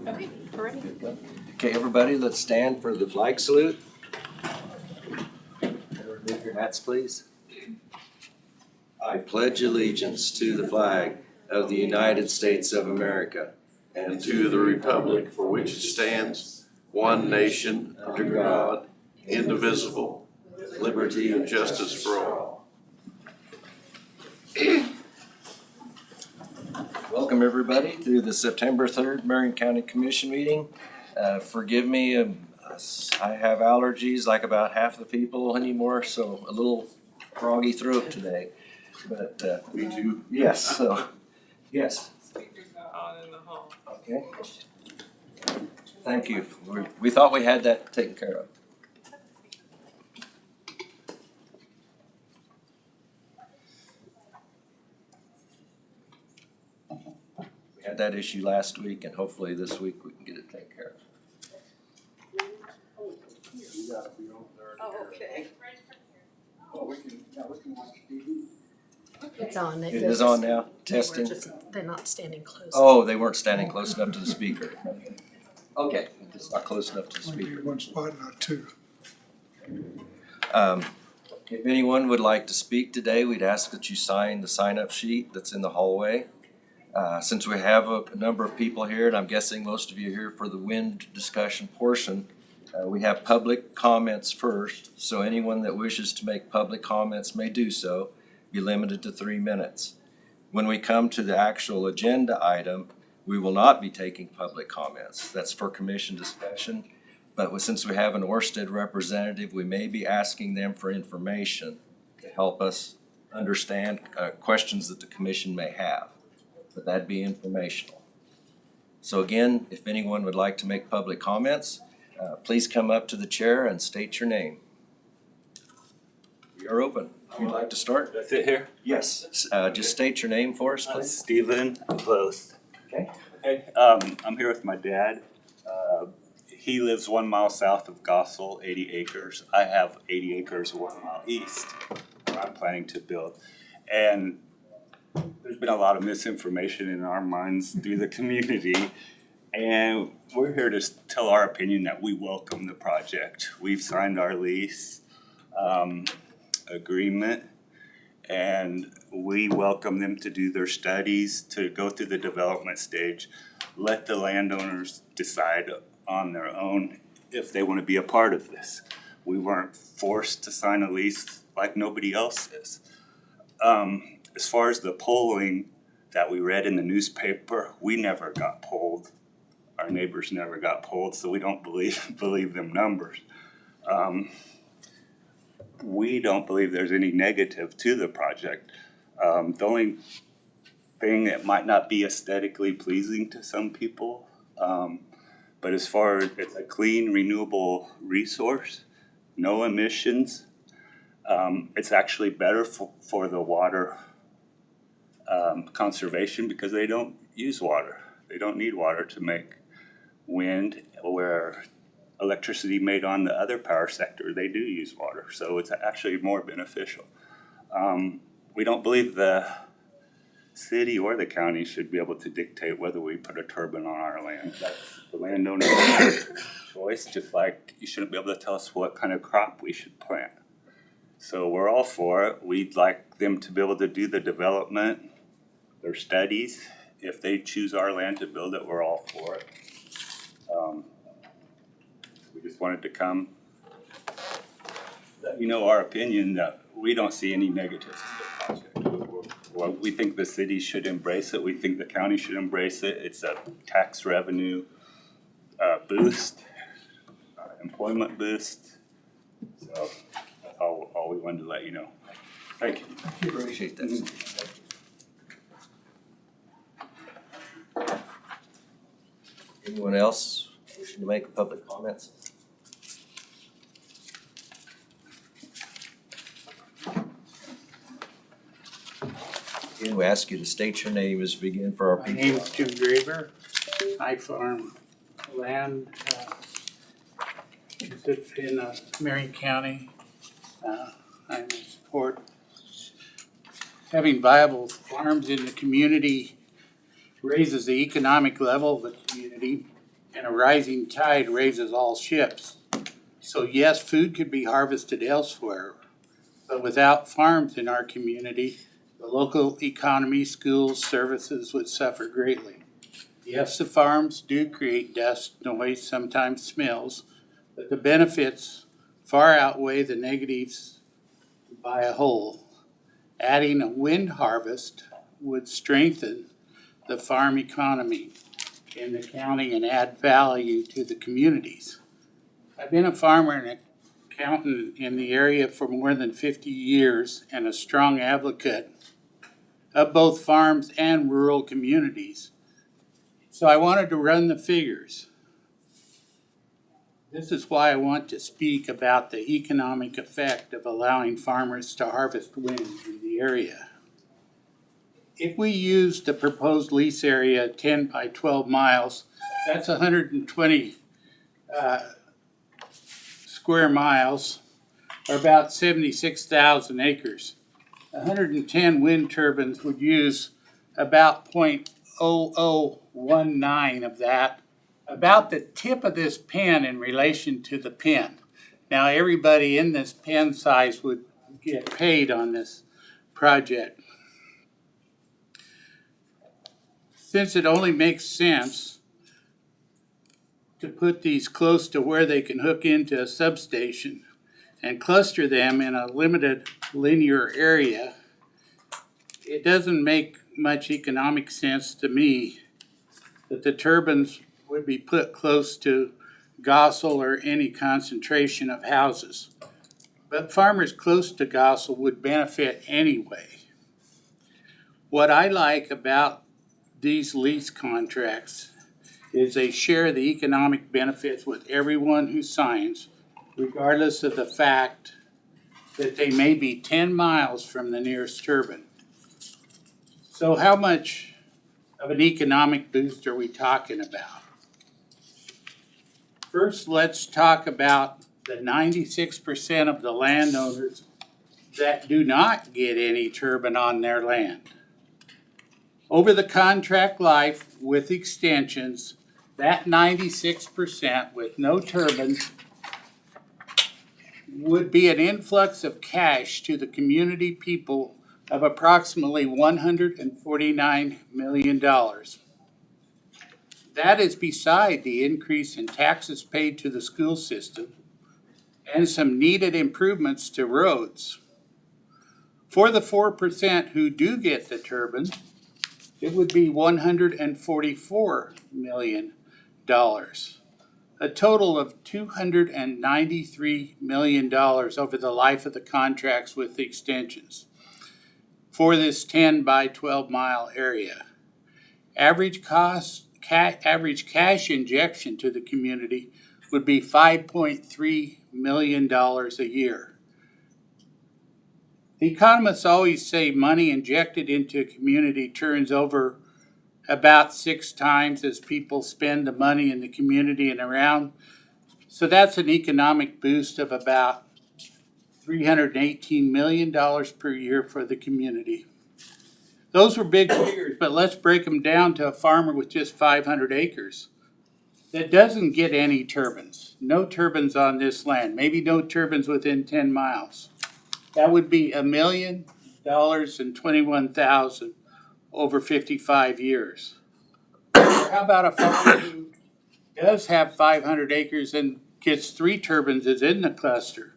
Okay, we're ready. Okay, everybody, let's stand for the flag salute. Remove your hats, please. I pledge allegiance to the flag of the United States of America and to the republic for which it stands, one nation, under God, indivisible, with liberty and justice for all. Welcome, everybody, to the September 3rd Marion County Commission meeting. Forgive me, I have allergies like about half the people anymore, so a little froggy throat today. But Me too. yes, so yes. Speakers on in the hall. Okay. Thank you. We thought we had that taken care of. We had that issue last week, and hopefully this week we can get it taken care of. Oh, okay. It's on. It is on now, They were testing. they're not standing close. Oh, they weren't standing close enough to the speaker. Okay, it's not close enough to the Maybe speaker. one spot, not two. If anyone would like to speak today, we'd ask that you sign the sign-up sheet that's in the hallway. Since we have a number of people here, and I'm guessing most of you are here for the wind discussion portion, we have public comments first, so anyone that wishes to make public comments may do so. Be limited to 3 minutes. When we come to the actual agenda item, we will not be taking public comments. That's for commission discussion. But since we have an Orsted representative, we may be asking them for information to help us understand questions that the commission may have. But that'd be informational. So again, if anyone would like to make public comments, please come up to the chair and state your name. We are open. If you'd like to start. That's it here? Yes, just state your name for us, please. Stephen Close. Okay. Okay, I'm here with my dad. He lives 1 mile south of Gossel, 80 acres. I have 80 acres 1 mile east where I'm planning to build. And there's been a lot of misinformation in our minds through the community. And we're here to tell our opinion that we welcome the project. We've signed our lease agreement, and we welcome them to do their studies, to go through the development stage, let the landowners decide on their own if they want to be a part of this. We weren't forced to sign a lease like nobody else is. As far as the polling that we read in the newspaper, we never got polled. Our neighbors never got polled, so we don't believe them numbers. We don't believe there's any negative to the project. The only thing, it might not be aesthetically pleasing to some people, but as far as it's a clean, renewable resource, no emissions, it's actually better for the water conservation because they don't use water. They don't need water to make wind, where electricity made on the other power sector, they do use water, so it's actually more beneficial. We don't believe the city or the county should be able to dictate whether we put a turbine on our land. That's the landowner's choice, just like you shouldn't be able to tell us what kind of crop we should plant. So we're all for it. We'd like them to be able to do the development, their studies. If they choose our land to build it, we're all for it. We just wanted to come, let you know our opinion that we don't see any negatives to the project. Well, we think the city should embrace it. We think the county should embrace it. It's a tax revenue boost, employment boost. So that's all we wanted to let you know. Thank you. Appreciate that. Anyone else wishing to make public comments? Again, we ask you to state your name as we begin for our My people. name's Jim Graver. I farm land in Marion County. I support having viable farms in the community, raises the economic level of the community. and a rising tide raises all ships. So yes, food could be harvested elsewhere, but without farms in our community, the local economy, schools, services would suffer greatly. Yes, the farms do create dust, noise, sometimes smells, but the benefits far outweigh the negatives by a whole. Adding a wind harvest would strengthen the farm economy in the county and add value to the communities. I've been a farmer and accountant in the area for more than 50 years and a strong advocate of both farms and rural communities. So I wanted to run the figures. This is why I want to speak about the economic effect of allowing farmers to harvest wind in the area. If we use the proposed lease area 10 by 12 miles, that's 120 square miles, or about 76,000 acres. 110 wind turbines would use about 0.0019 of that, about the tip of this pen in relation to the pen. Now everybody in this pen size would get paid on this project. Since it only makes sense to put these close to where they can hook into a substation and cluster them in a limited linear area, it doesn't make much economic sense to me that the turbines would be put close to Gossel or any concentration of houses. But farmers close to Gossel would benefit anyway. What I like about these lease contracts is they share the economic benefits with everyone who signs, regardless of the fact that they may be 10 miles from the nearest turbine. So how much of an economic boost are we talking about? First, let's talk about the 96% of the landowners that do not get any turbine on their land. Over the contract life with extensions, that 96% with no turbines would be an influx of cash to the community people of approximately $149 million. That is beside the increase in taxes paid to the school system and some needed improvements to roads. For the 4% who do get the turbine, it would be $144 million. A total of $293 million over the life of the contracts with the extensions for this 10 by 12 mile area. Average cash injection to the community would be $5.3 million a year. The economists always say money injected into a community turns over about 6 times as people spend the money in the community and around. So that's an economic boost of about $318 million per year for the community. Those were big figures, but let's break them down to a farmer with just 500 acres that doesn't get any turbines. No turbines on this land, maybe no turbines within 10 miles. That would be $1,000,021,000 over 55 years. Or how about a farmer who does have 500 acres and gets 3 turbines is in the cluster?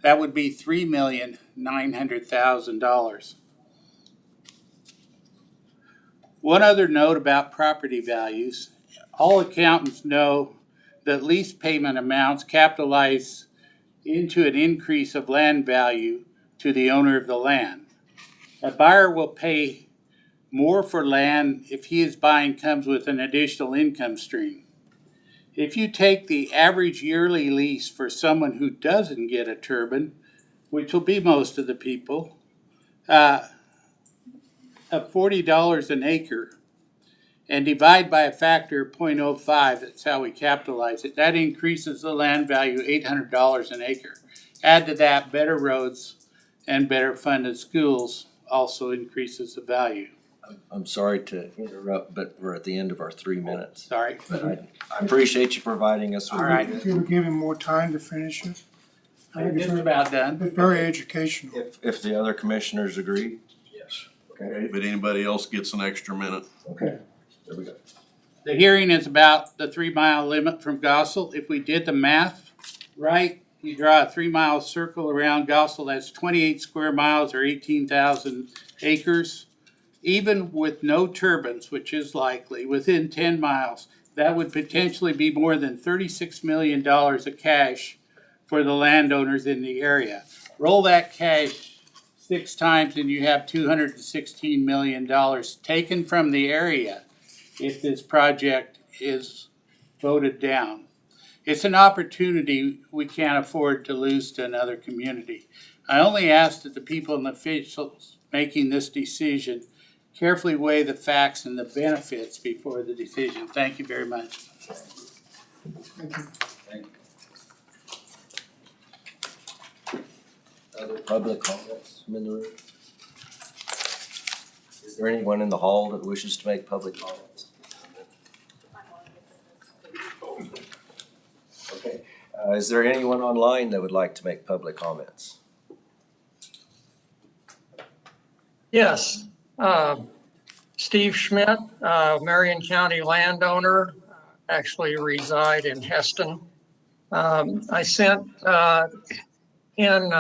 That would be $3,900,000. One other note about property values. All accountants know that lease payment amounts capitalize into an increase of land value to the owner of the land. A buyer will pay more for land if he is buying comes with an additional income stream. If you take the average yearly lease for someone who doesn't get a turbine, which will be most of the people, of $40 an acre, and divide by a factor of 0.05, that's how we capitalize it, that increases the land value $800 an acre. Add to that better roads and better funded schools also increases the value. I'm sorry to interrupt, but we're at the end of our 3 minutes. Sorry. But I appreciate you providing us with. All right. If you would give him more time to finish it, I think Just about done. it's very educational. If the other commissioners agree? Yes. Okay, If anybody else gets an extra minute. okay, there we go. The hearing is about the 3-mile limit from Gossel. If we did the math right, you draw a 3-mile circle around Gossel, that's 28 square miles or 18,000 acres. Even with no turbines, which is likely, within 10 miles, that would potentially be more than $36 million of cash for the landowners in the area. Roll that cash 6 times and you have $216 million taken from the area if this project is voted down. It's an opportunity we can't afford to lose to another community. I only ask that the people and the officials making this decision carefully weigh the facts and the benefits before the decision. Thank you very much. Thank you. Other public comments from in the room? Is there anyone in the hall that wishes to make public comments? Okay, is there anyone online that would like to make public comments? Yes, Steve Schmidt, Marion County landowner, actually reside in Heston. I sent in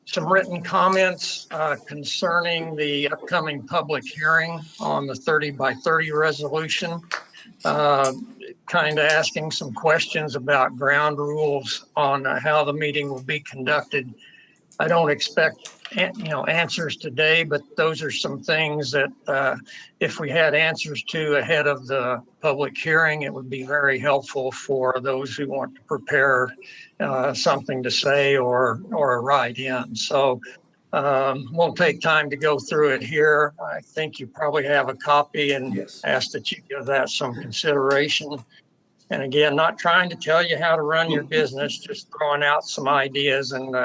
some written comments concerning the upcoming public hearing on the 30 by 30 resolution. Kind of asking some questions about ground rules on how the meeting will be conducted. I don't expect answers today, but those are some things that if we had answers to ahead of the public hearing, it would be very helpful for those who want to prepare something to say or write in. So won't take time to go through it here. I think you probably have a copy and Yes. ask that you give that some consideration. And again, not trying to tell you how to run your business, just throwing out some ideas and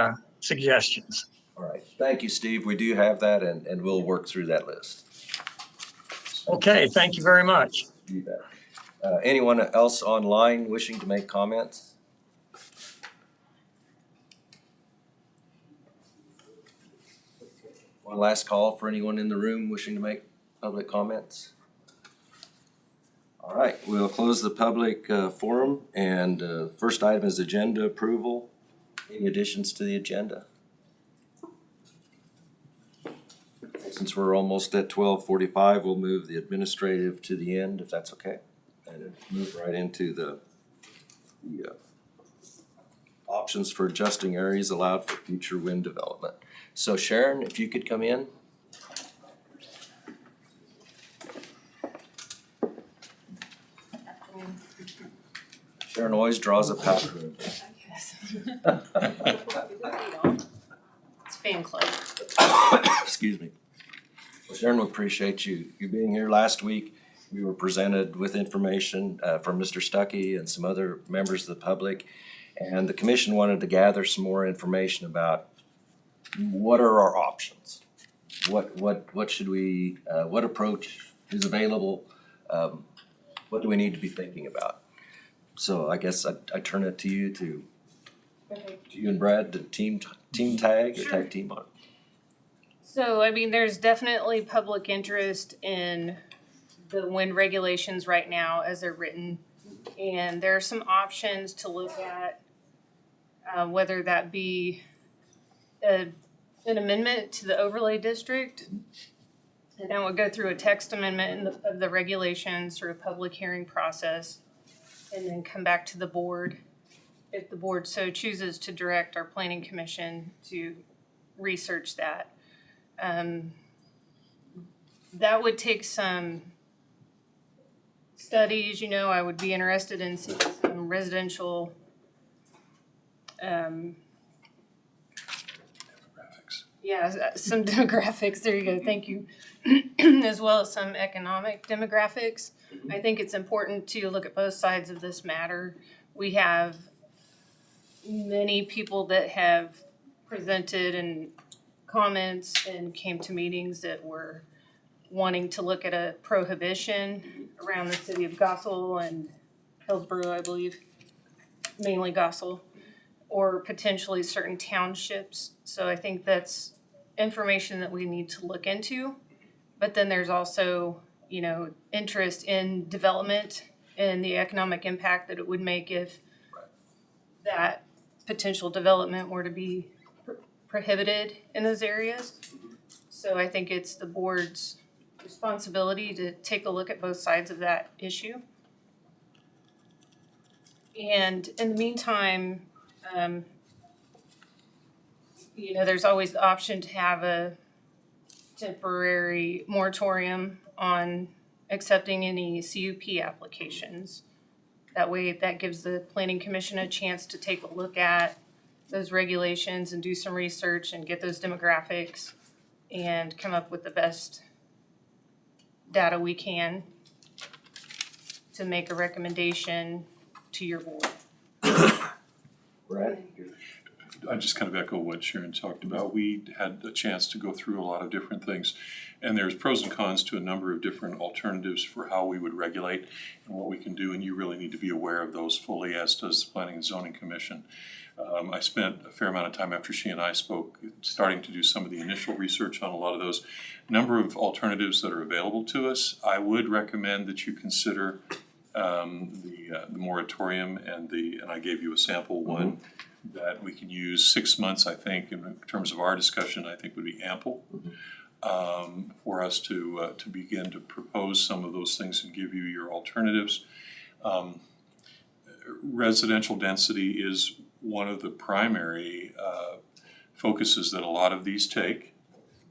suggestions. All right, thank you, Steve. We do have that and we'll work through that list. Okay, thank you very much. You bet. Anyone else online wishing to make comments? One last call for anyone in the room wishing to make public comments. All right, we'll close the public forum and first item is agenda approval. Any additions to the agenda? Since we're almost at 12:45, we'll move the administrative to the end, if that's okay. And move right into the options for adjusting areas allowed for future wind development. So Sharon, if you could come in. Sharon always draws a pattern. It's fan club. Excuse me. Well, Sharon, we appreciate you being here. Last week, we were presented with information from Mr. Stuckey and some other members of the public. And the commission wanted to gather some more information about what are our options? What should we, what approach is available? What do we need to be thinking about? So I guess I turn it to you to you and Brad to team tag or tag team on it. So, I mean, there's definitely public interest in the wind regulations right now as they're written. And there are some options to look at, whether that be an amendment to the overlay district. And then we'll go through a text amendment of the regulations through a public hearing process. And then come back to the board if the board so chooses to direct our planning commission to research that. That would take some studies, I would be interested in seeing some residential some demographics, there you go, thank you, as well as some economic demographics. I think it's important to look at both sides of this matter. We have many people that have presented and comments and came to meetings that were wanting to look at a prohibition around the city of Gossel and Hillsborough, I believe, mainly Gossel, or potentially certain townships. So I think that's information that we need to look into. But then there's also, you know, interest in development and the economic impact that it would make if that potential development were to be prohibited in those areas. So I think it's the board's responsibility to take a look at both sides of that issue. And in the meantime, you know, there's always the option to have a temporary moratorium on accepting any CUP applications. That way, that gives the planning commission a chance to take a look at those regulations and do some research and get those demographics and come up with the best data we can to make a recommendation to your board. Brad? I just kind of echo what Sharon talked about. We had a chance to go through a lot of different things, and there's pros and cons to a number of different alternatives for how we would regulate and what we can do, and you really need to be aware of those fully, as does the Planning and Zoning Commission. I spent a fair amount of time after she and I spoke starting to do some of the initial research on a lot of those number of alternatives that are available to us. I would recommend that you consider the moratorium and I gave you a sample one that we can use. 6 months, I think, in terms of our discussion, I think would be ample for us to begin to propose some of those things and give you your alternatives. Residential density is one of the primary focuses that a lot of these take.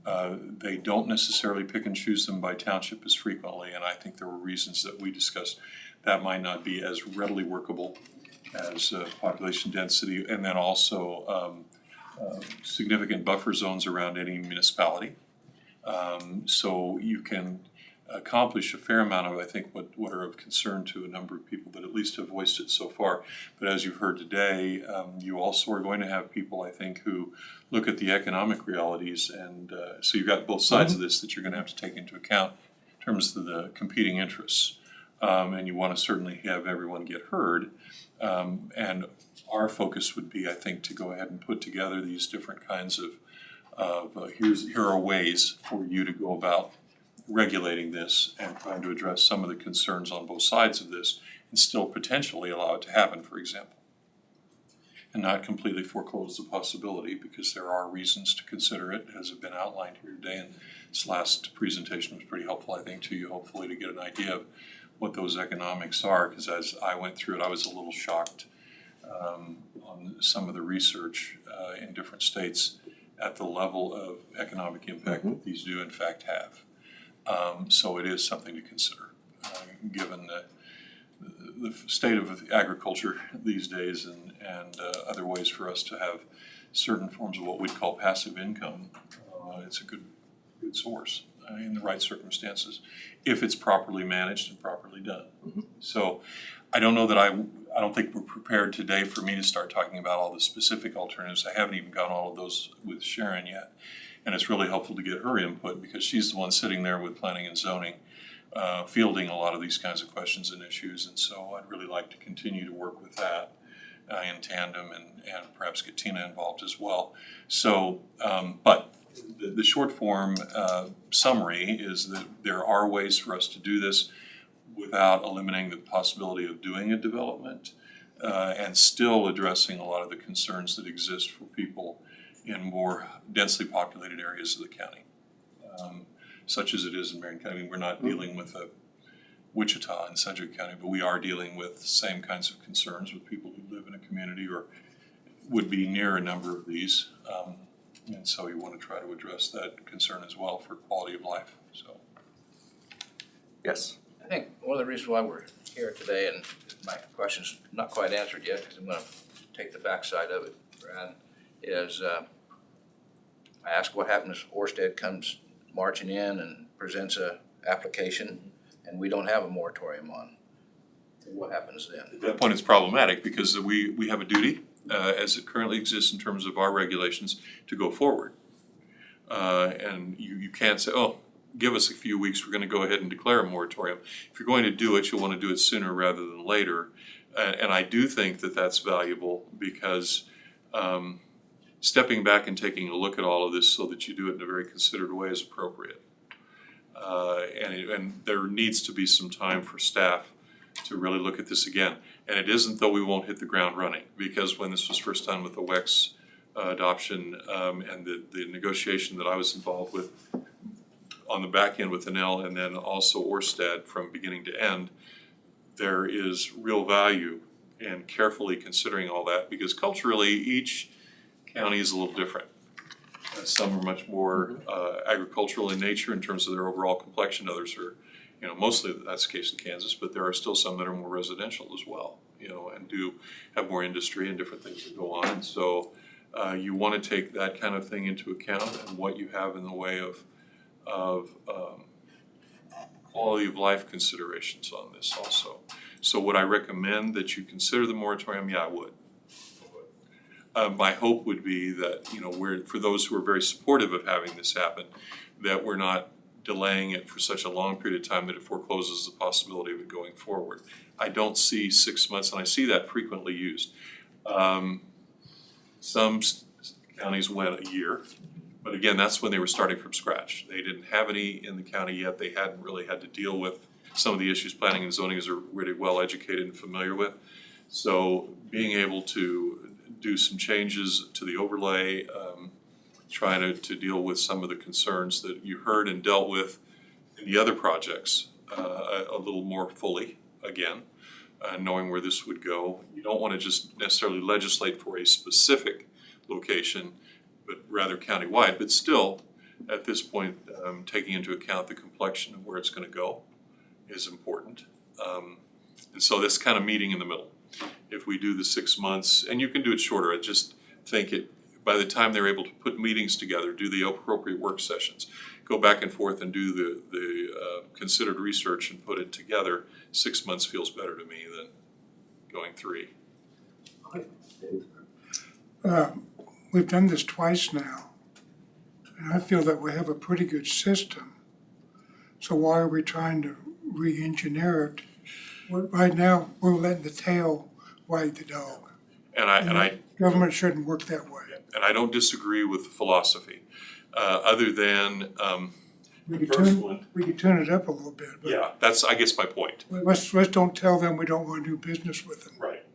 They don't necessarily pick and choose them by township as frequently, and I think there were reasons that we discussed that might not be as readily workable as population density, and then also significant buffer zones around any municipality. So you can accomplish a fair amount of, I think, what are of concern to a number of people that at least have voiced it so far. But as you've heard today, you also are going to have people, I think, who look at the economic realities, and so you've got both sides of this that you're going to have to take into account in terms of the competing interests. And you want to certainly have everyone get heard. And our focus would be, I think, to go ahead and put together these different kinds of here are ways for you to go about regulating this and trying to address some of the concerns on both sides of this and still potentially allow it to happen, for example. And not completely foreclose the possibility, because there are reasons to consider it, as have been outlined here today. And this last presentation was pretty helpful, I think, to you, hopefully, to get an idea of what those economics are, because as I went through it, I was a little shocked on some of the research in different states at the level of economic impact that these do in fact have. So it is something to consider, given the state of agriculture these days and other ways for us to have certain forms of what we'd call passive income. It's a good source in the right circumstances, if it's properly managed and properly done. So I don't know that I don't think we're prepared today for me to start talking about all the specific alternatives. I haven't even got all of those with Sharon yet. And it's really helpful to get her input, because she's the one sitting there with planning and zoning, fielding a lot of these kinds of questions and issues. And so I'd really like to continue to work with that in tandem, and perhaps get Tina involved as well. So, but the short form summary is that there are ways for us to do this without eliminating the possibility of doing a development, and still addressing a lot of the concerns that exist for people in more densely populated areas of the county, such as it is in Marion County. I mean, we're not dealing with Wichita and Sedgwick County, but we are dealing with the same kinds of concerns with people who live in a community or would be near a number of these. And so you want to try to address that concern as well for quality of life. So, Yes. I think one of the reasons why we're here today, and my question's not quite answered yet, because I'm going to take the backside of it, Brad, is I asked what happens if Orsted comes marching in and presents a application and we don't have a moratorium on. What happens then? at that point, it's problematic, because we have a duty, as it currently exists in terms of our regulations, to go forward. And you can't say, oh, give us a few weeks, we're gonna go ahead and declare a moratorium. If you're going to do it, you'll wanna do it sooner rather than later. And I do think that that's valuable because stepping back and taking a look at all of this so that you do it in a very considered way is appropriate. And there needs to be some time for staff to really look at this again. And it isn't though we won't hit the ground running, because when this was first done with the WEX adoption and the negotiation that I was involved with on the back end with Enel and then also Orsted from beginning to end, there is real value in carefully considering all that, because culturally each county is a little different. Some are much more agricultural in nature in terms of their overall complexion. Others are, you know, mostly that's the case in Kansas, but there are still some that are more residential as well, you know, and do have more industry and different things that go on. And so you want to take that kind of thing into account and what you have in the way of quality of life considerations on this also. So would I recommend that you consider the moratorium? Yeah, I would. My hope would be that, you know, for those who are very supportive of having this happen, that we're not delaying it for such a long period of time that it forecloses the possibility of it going forward. I don't see 6 months, and I see that frequently used. Some counties went a year, but again, that's when they were starting from scratch. They didn't have any in the county yet. They hadn't really had to deal with some of the issues planning and zoning are really well educated and familiar with. So being able to do some changes to the overlay, trying to deal with some of the concerns that you heard and dealt with in the other projects a little more fully again, knowing where this would go. You don't want to just necessarily legislate for a specific location, but rather countywide, but still at this point, taking into account the complexion of where it's going to go is important. And so this kind of meeting in the middle. If we do the 6 months, and you can do it shorter, I just think by the time they're able to put meetings together, do the appropriate work sessions, go back and forth and do the considered research and put it together, 6 months feels better to me than going 3. We've done this twice now, and I feel that we have a pretty good system. So why are we trying to re-engineer it? Right now, we're letting the tail wag the dog. And Government shouldn't work that way. and I don't disagree with the philosophy, other than We the could first one. we could turn it up a little bit, but Yeah, that's I guess my point. let's don't tell them we don't want to do business with them. Right.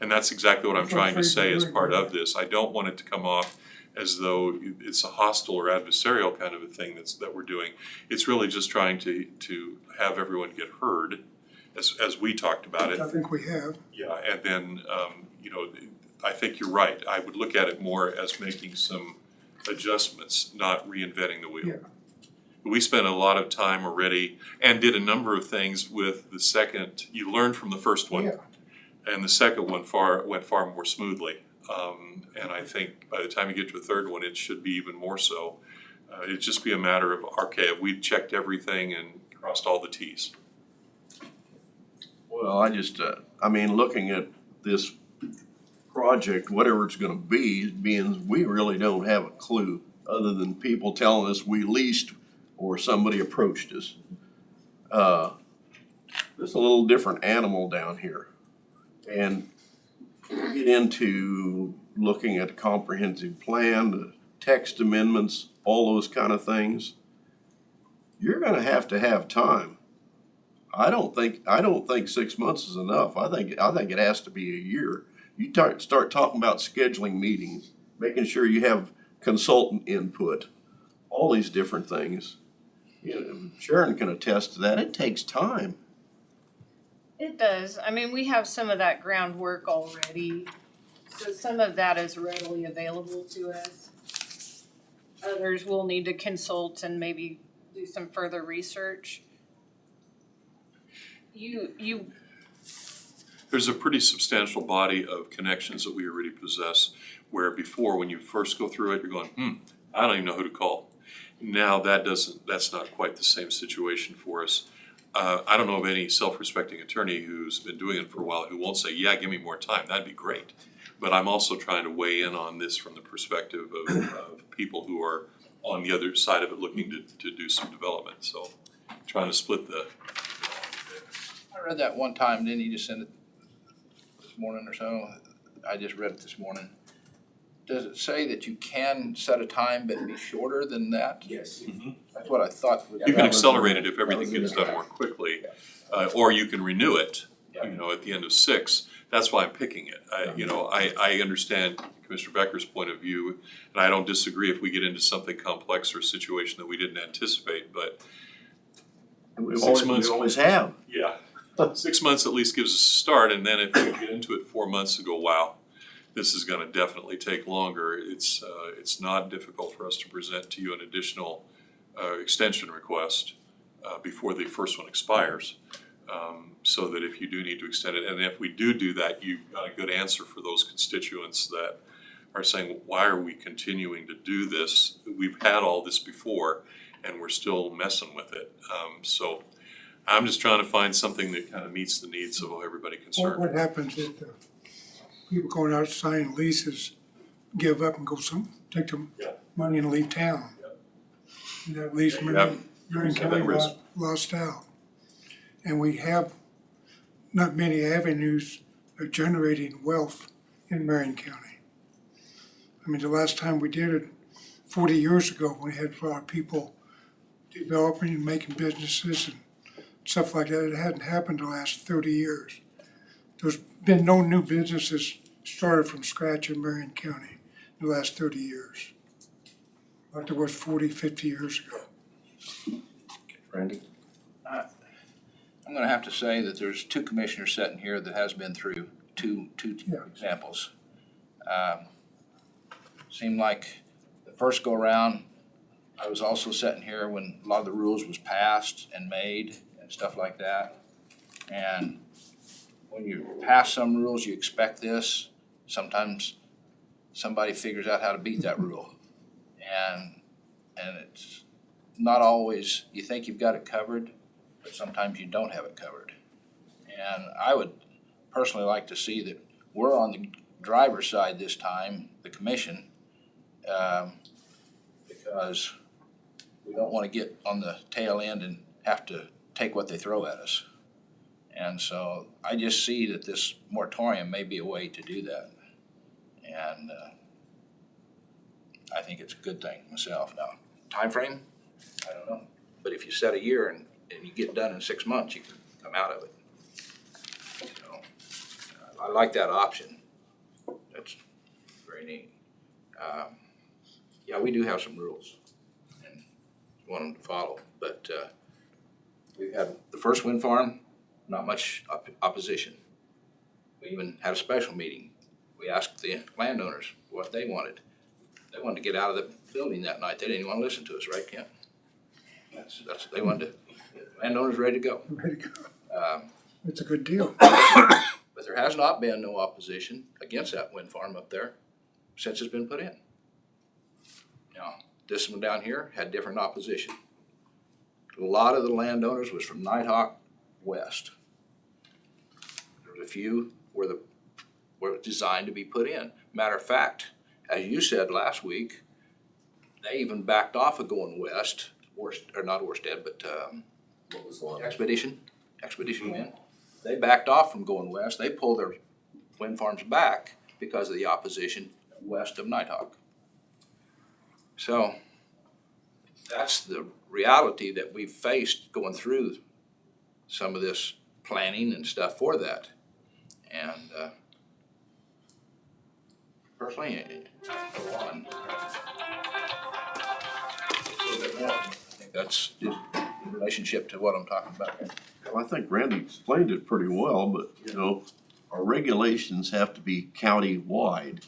And that's exactly what I'm That's what trying to I'm say as doing, part right? of this. I don't want it to come off as though it's a hostile or adversarial kind of a thing that we're doing. It's really just trying to have everyone get heard as we talked about it. I think we have. Yeah, and then, you know, I think you're right. I would look at it more as making some adjustments, not reinventing the wheel. Yeah. We spent a lot of time already and did a number of things with the second. You learned from the first one. Yeah. And the second one went far more smoothly. And I think by the time you get to a third one, it should be even more so. It'd just be a matter of, okay, have we checked everything and crossed all the Ts? Well, I mean, looking at this project, whatever it's gonna be, being we really don't have a clue, other than people telling us we leased or somebody approached us. This is a little different animal down here. And get into looking at the comprehensive plan, the text amendments, all those kind of things. You're gonna have time. I don't think 6 months is enough. I think it has to be a year. You start talking about scheduling meetings, making sure you have consultant input, all these different things. You know, Sharon can attest to that. It takes time. It does. I mean, we have some of that groundwork already, so some of that is readily available to us. Others will need to consult and maybe do some further research. There's a pretty substantial body of connections that we already possess, where before, when you first go through it, you're going, I don't even know who to call. Now that's not quite the same situation for us. I don't know of any self-respecting attorney who's been doing it for a while who won't say, yeah, give me more time, that'd be great. But I'm also trying to weigh in on this from the perspective of people who are on the other side of it looking to do some development, so trying to split the. I read that one time, didn't you just send it this morning or so? I just read it this morning. Does it say that you can set a time but be shorter than that? Yes. That's what I thought. You can accelerate it if everything gets done more quickly, or you can renew it, you know, at the end of 6. That's why I'm picking it. I understand Commissioner Becker's point of view, and I don't disagree if we get into something complex or a situation that we didn't anticipate, but We 6 months. always have. yeah, 6 months at least gives us a start, and then if we get into it 4 months and go, wow, this is gonna definitely take longer, it's not difficult for us to present to you an additional extension request before the first one expires. So that if you do need to extend it, and if we do that, you've got a good answer for those constituents that are saying, why are we continuing to do this? We've had all this before and we're still messing with it. So I'm just trying to find something that kind of meets the needs of everybody concerned. What happens if the people going out signing leases give up and take the Yeah. money and leave town? And that leaves Yeah, you Marion have Marion that County risk. lost out. And we have not many avenues of generating wealth in Marion County. I mean, the last time we did it, 40 years ago, we had a lot of people developing and making businesses and stuff like that. It hadn't happened the last 30 years. There's been no new businesses started from scratch in Marion County in the last 30 years, like there was 40, 50 years ago. Randy? I'm gonna have to say that there's 2 commissioners sitting here that has been through two Yeah. examples. Seemed like the first go around, I was also sitting here when a lot of the rules was passed and made and stuff like that. And when you pass some rules, you expect this. Sometimes somebody figures out how to beat that rule. And it's not always, you think you've got it covered, but sometimes you don't have it covered. And I would personally like to see that we're on the driver's side this time, the commission, because we don't want to get on the tail end and have to take what they throw at us. And so I just see that this moratorium may be a way to do that. And I think it's a good thing myself. Now, time frame, I don't know. But if you set a year and you get done in 6 months, you can come out of it. So I like that option. That's very neat. Yeah, we do have some rules and want them to follow. But we've had the first wind farm, not much opposition. We even had a special meeting. We asked the landowners what they wanted. They wanted to get out of the building that night. They didn't even want to listen to us, right, Kent? That's what they wanted to. Landowners ready to go. Ready to go. It's a good deal. But there has not been no opposition against that wind farm up there since it's been put in. Now, this one down here had different opposition. A lot of the landowners was from Nighthawk west. There was a few were designed to be put in. Matter of fact, as you said last week, they even backed off of going west, or not Orsted, but What was the one? Expedition Wind. They backed off from going west. They pulled their wind farms back because of the opposition west of Nighthawk. So that's the reality that we've faced going through some of this planning and stuff for that. And personally, for one, a little bit more. I think that's just in relationship to what I'm talking about here. Well, I think Randy explained it pretty well, but, our regulations have to be county-wide.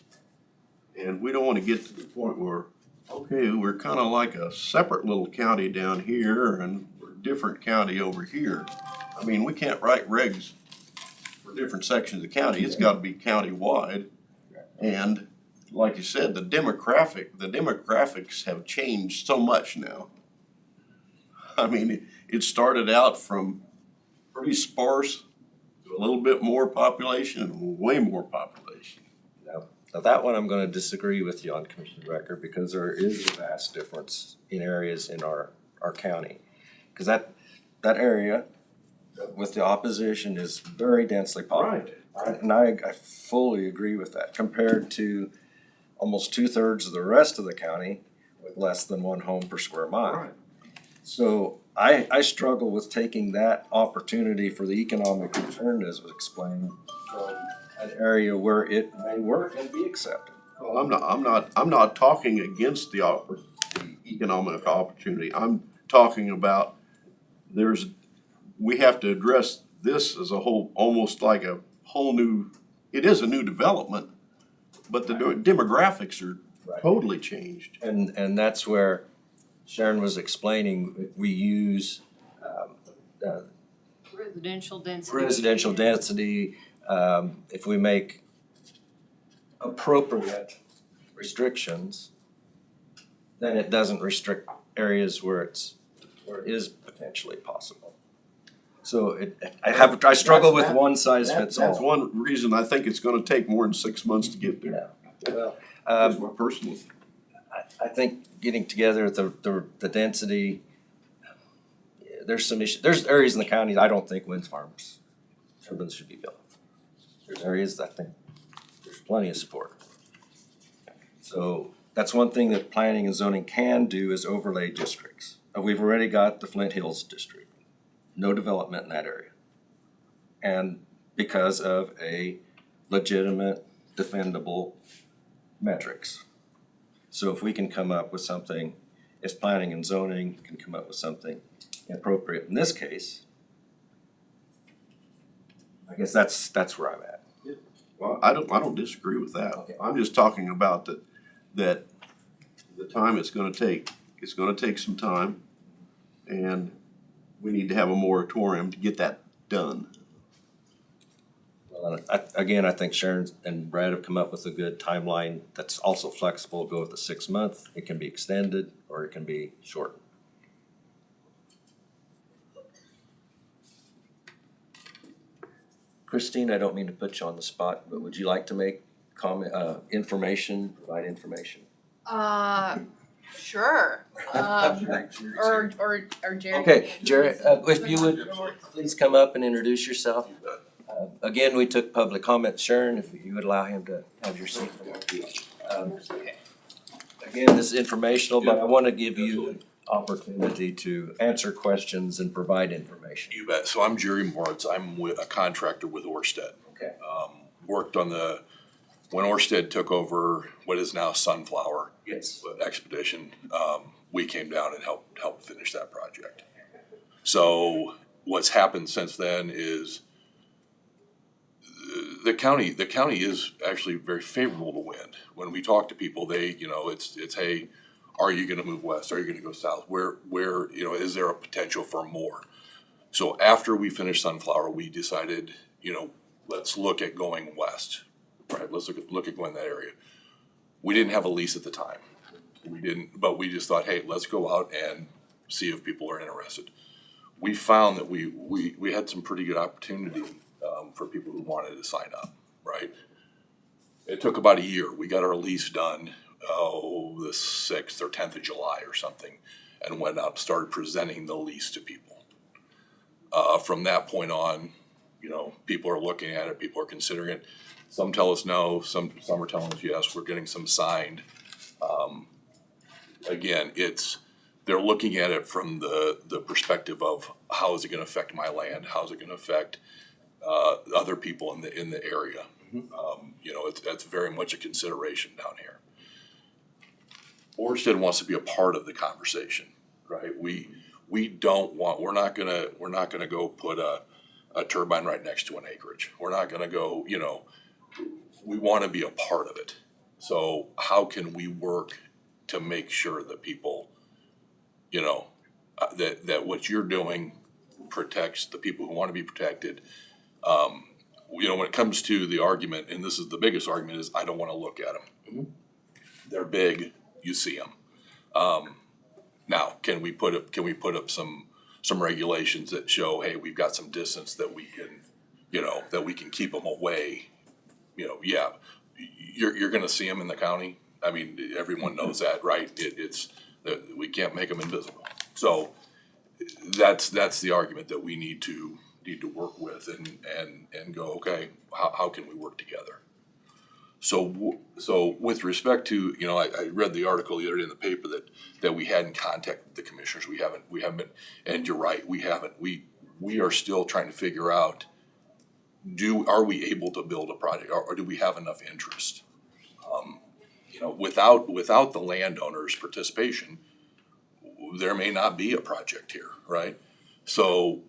And we don't want to get to the point where, okay, we're kind of like a separate little county down here and we're a different county over here. I mean, we can't write regs for different sections of the county. It's got to be county-wide. And like you said, the demographics have changed so much now. I mean, it started out from pretty sparse to a little bit more population and way more population. Now that one I'm gonna disagree with you on, Commissioner Recker, because there is a vast difference in areas in our county. Cause that area with the opposition is very densely populated. And I fully agree with that, compared to almost 2/3 of the rest of the county with less than one home per square mile. Right. So I struggle with taking that opportunity for the economic return, as was explained, from an area where it may work and be accepted. Well, I'm not talking against the economic opportunity. I'm talking about we have to address this as a whole, almost like a whole new, it is a new development, but the demographics are totally changed. And that's where Sharon was explaining, we use Residential density. residential density, if we make appropriate restrictions, then it doesn't restrict areas where it is potentially possible. So I struggle with one size fits all. That's one reason I think it's gonna take more than 6 months to get there. Well, That's my personal. I think getting together the density, there's some issues, there's areas in the county I don't think wind farms, turbines should be built. There's areas that I think there's plenty of support. So that's one thing that planning and zoning can do, is overlay districts. We've already got the Flint Hills district, no development in that area. And because of a legitimate, defendable metrics. So if we can come up with something, if planning and zoning can come up with something appropriate in this case, I guess that's where I'm at. Well, I don't disagree with that. Okay. I'm just talking about that the time it's gonna take some time, and we need to have a moratorium to get that done. Well, I think Sharon and Brad have come up with a good timeline that's also flexible. Go with the 6 month, it can be extended or it can be shortened. Christine, I don't mean to put you on the spot, but would you like to make provide information? Sure. Or Jerry. Okay, Jared, if you would please come up and introduce yourself. Again, we took public comment. Sharon, if you would allow him to have your seat. Again, this is informational, but I want to give you an opportunity to answer questions and provide information. You bet. So I'm Jerry Moritz. I'm a contractor with Orsted. Okay. Worked on when Orsted took over what is now Sunflower Yes. Expedition, we came down and helped finish that project. So what's happened since then is the county is actually very favorable to wind. When we talk to people, it's hey, are you gonna move west? Are you gonna go south? Where is there a potential for more? So after we finished Sunflower, we decided, let's look at going west, right? Let's look at going that area. We didn't have a lease at the time. But we just thought, hey, let's go out and see if people are interested. We found that we had some pretty good opportunity for people who wanted to sign up, right? It took about a year. We got our lease done, the 6th or 10th of July or something, and went out and started presenting the lease to people. From that point on, people are looking at it, people are considering it. Some tell us no, some are telling us yes, we're getting some signed. Again, they're looking at it from the perspective of how is it gonna affect my land, how is it gonna affect other people in the area. That's very much a consideration down here. Orsted wants to be a part of the conversation, right? We're not gonna go put a turbine right next to an acreage. We're not gonna go, we wanna be a part of it. So how can we work to make sure that people, that what you're doing protects the people who wanna be protected. When it comes to the argument, and this is the biggest argument, is I don't wanna look at them. Mm-hmm. They're big, you see them. Now, can we put up some regulations that show, hey, we've got some distance that we can, that we can keep them away? Yeah, you're gonna see them in the county. I mean, everyone knows that, right? It's, we can't make them invisible. So that's the argument that we need to work with and go, okay, how can we work together? So with respect to, you know, I read the article the other day in the paper that we hadn't contacted the commissioners. We haven't been, and you're right, we haven't. We are still trying to figure out, are we able to build a project, or do we have enough interest? You know, without the landowner's participation, there may not be a project here, right? So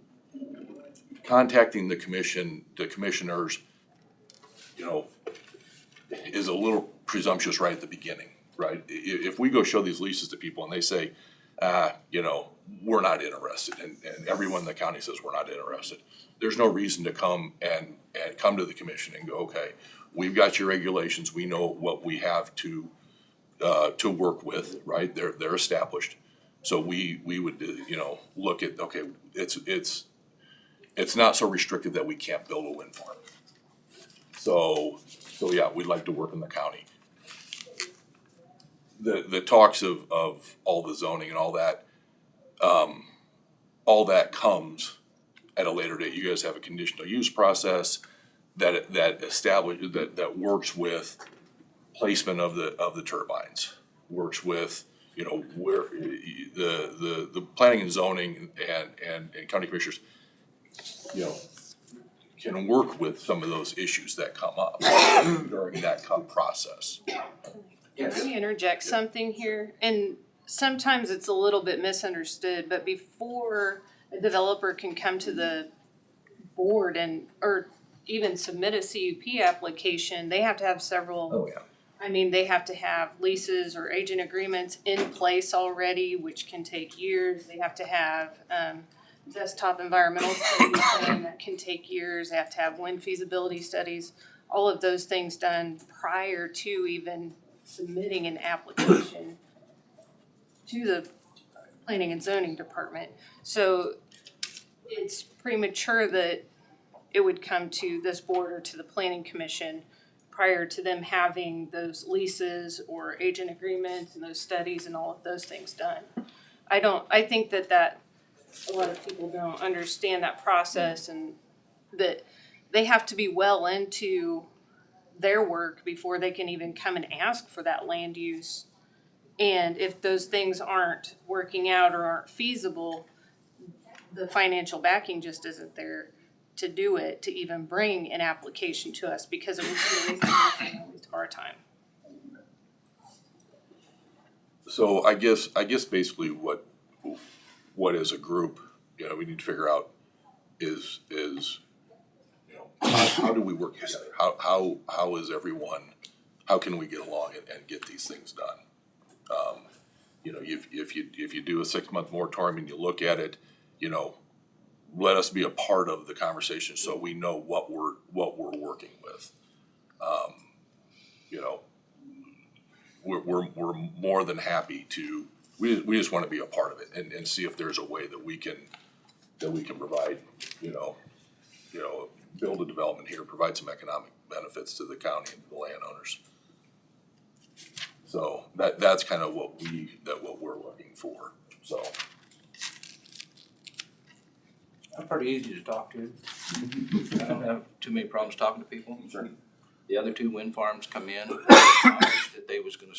contacting the commissioners, you know, is a little presumptuous right at the beginning, right? If we go show these leases to people and they say, you know, we're not interested, and everyone in the county says we're not interested, there's no reason to come and come to the commission and go, okay, we've got your regulations, we know what we have to work with, right? They're established. So we would, you know, look at, okay, it's not so restricted that we can't build a wind farm. So yeah, we'd like to work in the county. The talks of all the zoning and all that comes at a later date. You guys have a conditional use process that works with placement of the turbines, works with, you know, where the planning and zoning and county commissioners, you know, can work with some of those issues that come up during that process. Let me interject something here, and sometimes it's a little bit misunderstood, but before a developer can come to the board or even submit a CUP application, they have to have several. Oh, yeah. I mean, they have to have leases or agent agreements in place already, which can take years. They have to have desktop environmental studies done, that can take years. They have to have wind feasibility studies, all of those things done prior to even submitting an application to the planning and zoning department. So it's premature that it would come to this board or to the planning commission prior to them having those leases or agent agreements and those studies and all of those things done. I think that a lot of people don't understand that process, and that they have to be well into their work before they can even come and ask for that land use. And if those things aren't working out or aren't feasible, the financial backing just isn't there to do it, to even bring an application to us, because it would be a waste of our time. So I guess basically what as a group, you know, we need to figure out is you know, how do we work together? How is everyone, how can we get along and get these things done? You know, if you do a 6-month moratorium and you look at it, you know, let us be a part of the conversation so we know what we're working with. You know, we're more than happy to. We just want to be a part of it and see if there's a way that we can provide, you know, build a development here, provide some economic benefits to the county and the landowners. So that's kind of what we're looking for. So I'm pretty easy to talk to. I don't have too many problems talking to people. Sure. The other 2 wind farms come in, acknowledged that they was gonna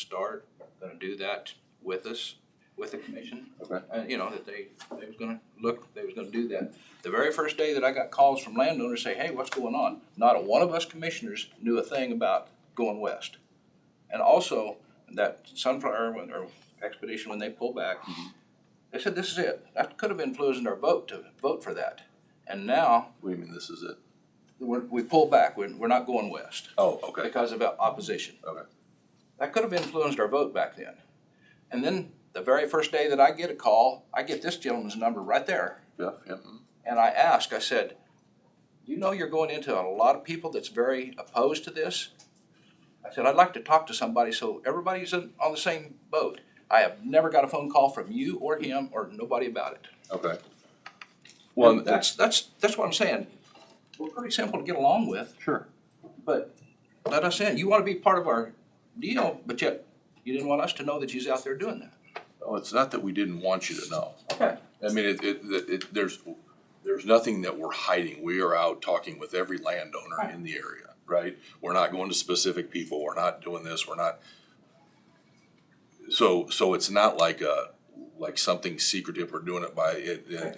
do that with us, with the commission. Okay. And you know, that they was gonna do that. The very first day that I got calls from landowners say, hey, what's going on? Not a one of us commissioners knew a thing about going west. And also, that Sunflower or Expedition, when they pulled back, they said, this is it. That could have influenced our vote to vote for that. And now, what do you mean this is it? we pulled back. We're not going west. Oh, okay. Because of opposition. Okay. That could have influenced our vote back then. And then the very first day that I get a call, I get this gentleman's number right there. Yeah. And I said, you know you're going into a lot of people that's very opposed to this? I said, I'd like to talk to somebody so everybody's on the same boat. I have never got a phone call from you or him or nobody about it. Okay. Well, that's what I'm saying. We're pretty simple to get along with. Sure. But let us in. You wanna be part of our deal, but yet you didn't want us to know that you's out there doing that. Oh, it's not that we didn't want you to know. Okay. I mean, there's nothing that we're hiding. We are out talking with every landowner in the area, right? We're not going to specific people. We're not doing this. We're not. So it's not like something secretive. We're doing it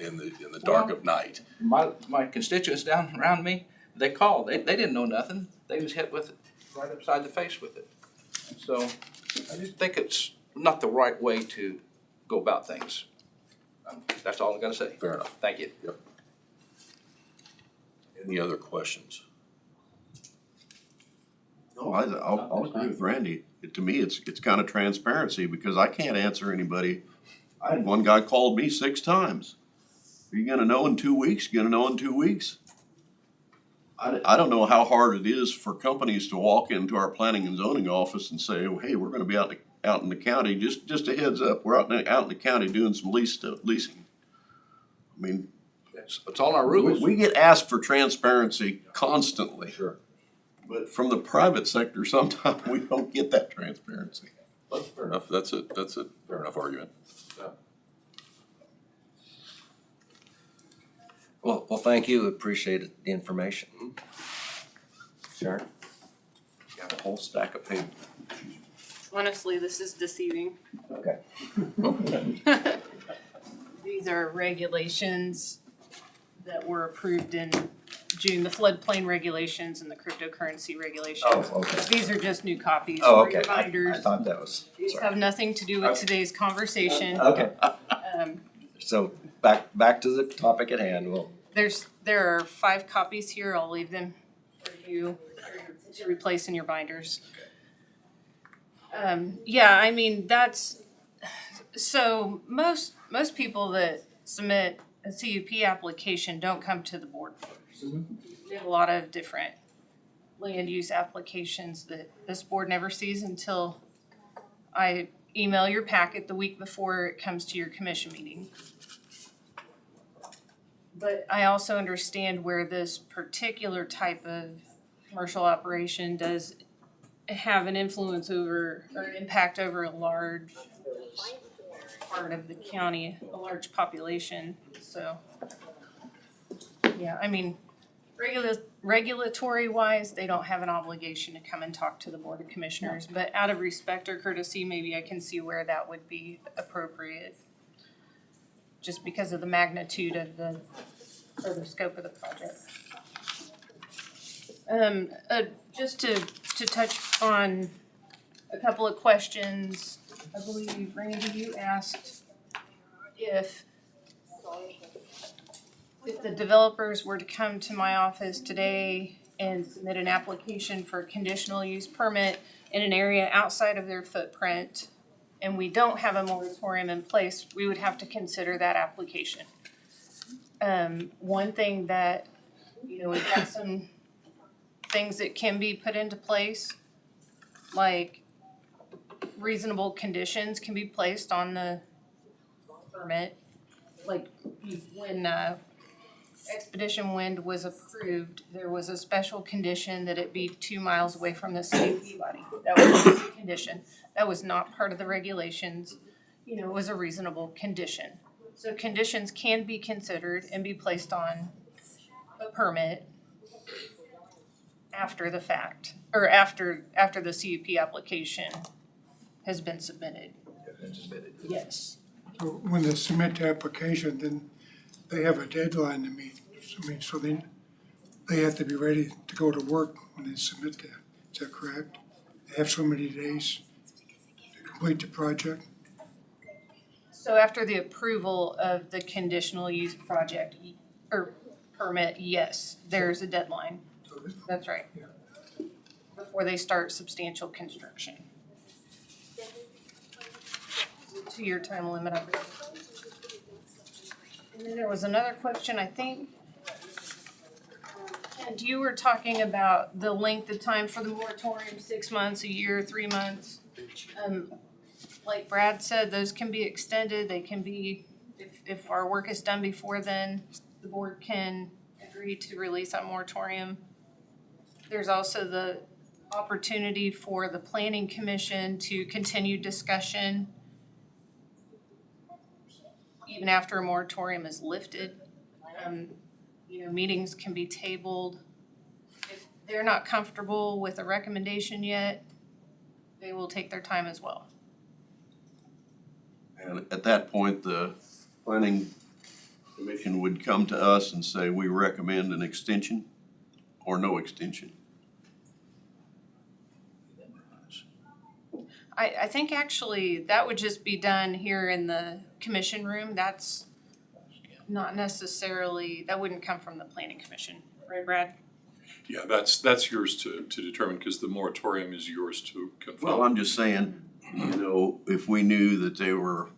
in the dark of night. My constituents down around me, they called. They didn't know nothing. They was hit with it right upside the face with it. So I just think it's not the right way to go about things. That's all I gotta say. Fair enough. Thank you. Yep. Any other questions? No, I'll agree with Randy. To me, it's kind of transparency because I can't answer anybody. I had one guy called me 6 times. Are you gonna know in 2 weeks? You gonna know in 2 weeks? I don't know how hard it is for companies to walk into our planning and zoning office and say, oh, hey, we're gonna be out in the county. Just a heads up, we're out in the county doing some leasing. I mean, It's all our rules. we get asked for transparency constantly. Sure. But from the private sector, sometimes we don't get that transparency. That's fair enough. That's a fair enough argument. Well, thank you, appreciate the information. Sharon? You got a whole stack of paper. Honestly, this is deceiving. Okay. These are regulations that were approved in June, the floodplain regulations and the cryptocurrency regulations. Oh, okay. These are just new copies Oh, for your okay, I binders. thought that was, These sorry. have nothing to do with today's conversation. Okay, Um, so back to the topic at hand, there are 5 copies here. I'll leave them for you to replace in your binders. Yeah, I mean, so most people that submit a CUP application don't come to the board first. We have a lot of different land use applications that this board never sees until I email your packet the week before it comes to your commission meeting. But I also understand where this particular type of commercial operation does have an influence over or an impact over a large part of the county, a large population, so. Yeah, I mean, regulatory wise, they don't have an obligation to come and talk to the Board of Commissioners, but out of respect or courtesy, maybe I can see where that would be appropriate. Just because of the magnitude of the scope of the project. Just to touch on a couple of questions, I believe, Randy, you asked if the developers were to come to my office today and submit an application for a conditional use permit in an area outside of their footprint, and we don't have a moratorium in place, we would have to consider that application. One thing that, we've got some things that can be put into place, like reasonable conditions can be placed on the permit. Like when Expedition Wind was approved, there was a special condition that it be 2 miles away from the city of Peabody. That was a condition. That was not part of the regulations. It was a reasonable condition. So conditions can be considered and be placed on a permit after the fact, or after the CUP application has been submitted. Yes. So when they submit the application, then they have a deadline to meet. So then they have to be ready to go to work when they submit that. Is that correct? They have so many days to complete the project? So after the approval of the conditional use project or permit, yes, there's a deadline. That's right. Before they start substantial construction. 2-year time limit. And then there was another question, I think. And you were talking about the length of time for the moratorium, 6 months, a year, 3 months. Like Brad said, those can be extended. They can be, if our work is done before then, the board can agree to release that moratorium. There's also the opportunity for the planning commission to continue discussion even after a moratorium is lifted. Meetings can be tabled. If they're not comfortable with a recommendation yet, they will take their time as well. And at that point, the planning commission would come to us and say, we recommend an extension or no extension. I think actually that would just be done here in the commission room. That's not necessarily, that wouldn't come from the planning commission, right, Brad? Yeah, that's yours to determine, because the moratorium is yours to confirm. Well, I'm just saying, if we knew that they were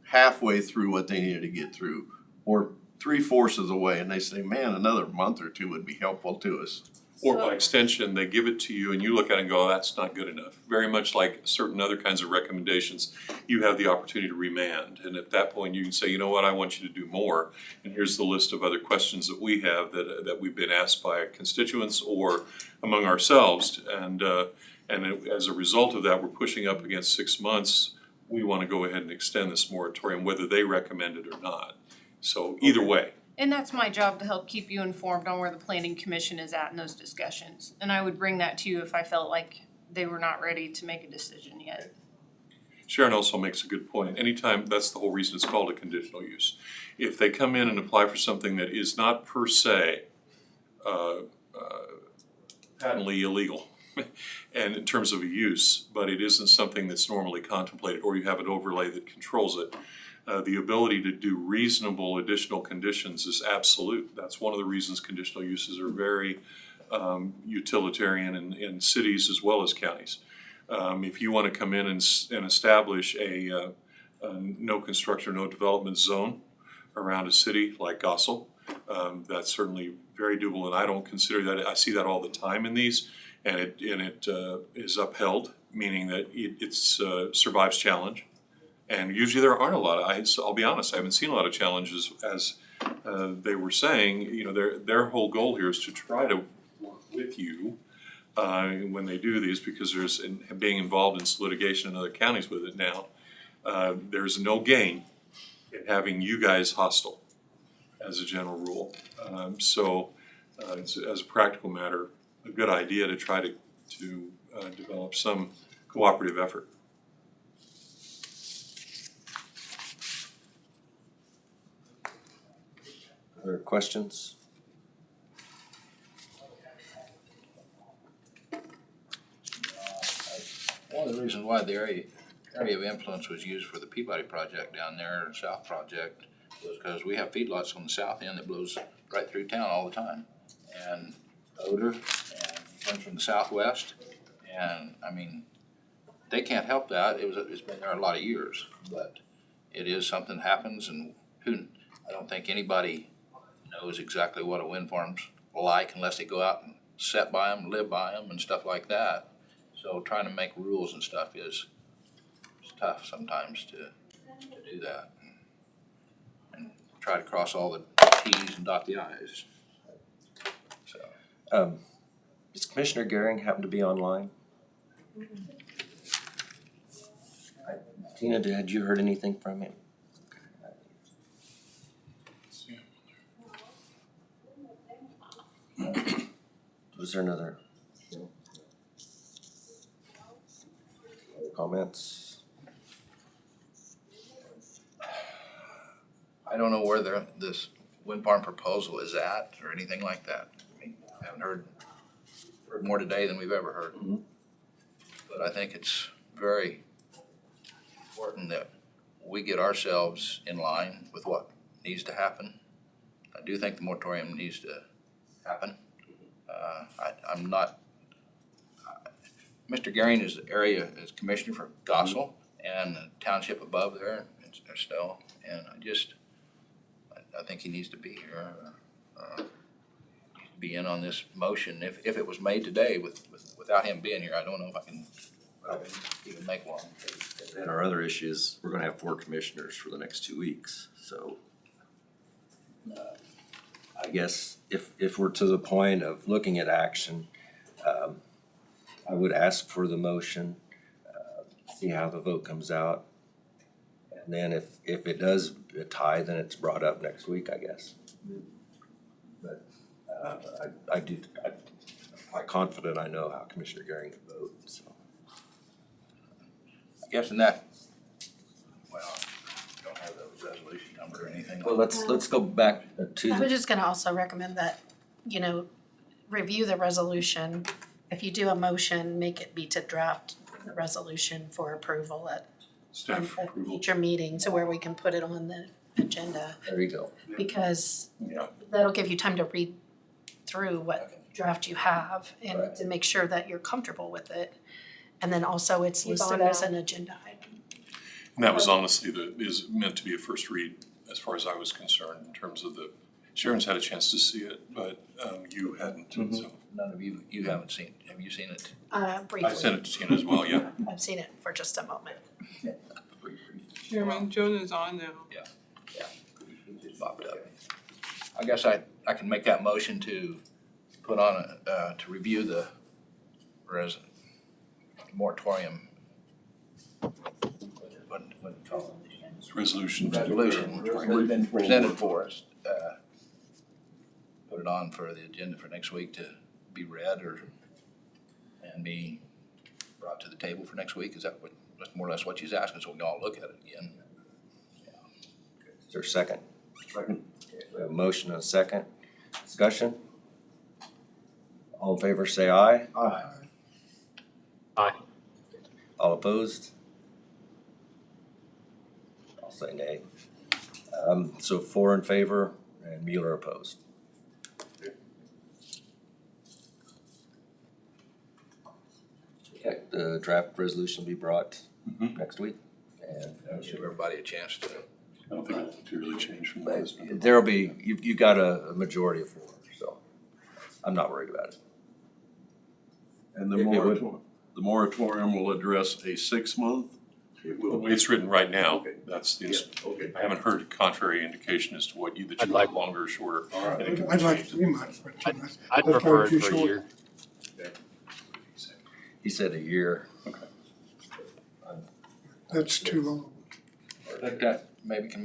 halfway through what they needed to get through, or 3/4 of the way, and they say, man, another month or two would be helpful to us. Or by extension, they give it to you and you look at it and go, oh, that's not good enough. Very much like certain other kinds of recommendations, you have the opportunity to remand. And at that point, you can say, you know what, I want you to do more. And here's the list of other questions that we have that we've been asked by constituents or among ourselves. And as a result of that, we're pushing up against 6 months. We want to go ahead and extend this moratorium, whether they recommend it or not. So either way. And that's my job, to help keep you informed on where the planning commission is at in those discussions. And I would bring that to you if I felt like they were not ready to make a decision yet. Sharon also makes a good point. Anytime, that's the whole reason it's called a conditional use. If they come in and apply for something that is not per se patently illegal, and in terms of a use, but it isn't something that's normally contemplated, or you have an overlay that controls it, the ability to do reasonable additional conditions is absolute. That's one of the reasons conditional uses are very utilitarian in cities as well as counties. If you want to come in and establish a no construction, no development zone around a city like Gossel, that's certainly very doable, and I don't consider that, I see that all the time in these, and it is upheld, meaning that it survives challenge. And usually there aren't a lot of, I'll be honest, I haven't seen a lot of challenges, as they were saying. Their whole goal here is to try to work with you when they do these, because being involved in this litigation in other counties with it now, there's no gain in having you guys hostile as a general rule. So it's, as a practical matter, a good idea to try to develop some cooperative effort. Other questions? One of the reasons why the area of influence was used for the Peabody project down there, South project, was because we have feedlots on the south end that blows right through town all the time. And odor, and comes from the southwest, and I mean, they can't help that. It's been there a lot of years, but it is something that happens, and I don't think anybody knows exactly what a wind farm's like unless they go out and sit by them, live by them, and stuff like that. So trying to make rules and stuff is tough sometimes to do that, and try to cross all the T's and dot the I's. So. Does Commissioner Gehring happen to be online? Tina, had you heard anything from him? Was there another comments? I don't know where this wind farm proposal is at or anything like that. I mean, I haven't heard more today than we've ever heard. Mm-hmm. But I think it's very important that we get ourselves in line with what needs to happen. I do think the moratorium needs to happen. I'm not, Mr. Gehring is commissioner for Gossel and the township above there, Estelle, and I think he needs to be here, be in on this motion. If it was made today without him being here, I don't know if I can even make one. And our other issues, we're gonna have 4 commissioners for the next 2 weeks, so I guess if we're to the point of looking at action, I would ask for the motion, see how the vote comes out. And then if it does tie, then it's brought up next week, I guess. But I'm quite confident I know how Commissioner Gehring would vote, so. I guess in that, well, don't have the resolution number or anything. Well, let's go back to I was just gonna also recommend that, review the resolution. If you do a motion, make it be to draft the resolution for approval at Staff a approval. future meeting, so where we can put it on the agenda. there you go. Because Yeah. that'll give you time to read through what draft you have and Right. to make sure that you're comfortable with it. And then also it's Keep listed on as now. an agenda item. And that was honestly is meant to be a first read as far as I was concerned in terms of Sharon's had a chance to see it, but you hadn't, so. None of you haven't seen, have you seen it? Briefly. I sent it to Tina as well, yeah. I've seen it for just a moment. Chairman, Jonah's on now. It just popped up. I guess I can make that motion to put on, to review the moratorium. What do you call it? It's resolution. Resolution that's been presented for us. Put it on for the agenda for next week to be read and be brought to the table for next week. Is that that's more or less what she's asking, so we can all look at it again? Is there a second? Second. Okay, we have a motion and a second. Discussion? All in favor, say aye. Aye. All opposed? I'll say nay. So 4 in favor and Mueller opposed. Okay, the draft resolution will be brought next week. And Give everybody a chance to. I don't think it'll materially change from what has been. there'll be, you got a majority of 4, so I'm not worried about it. And the If it would- moratorium will address a 6-month? The way it's written right now, that's the, Okay. I haven't heard contrary indication as to that you like longer or shorter. All right. And it I'd like can 3 months, but I'd that's prefer probably it too for a short. year. He said a year. That's too long. I think that maybe can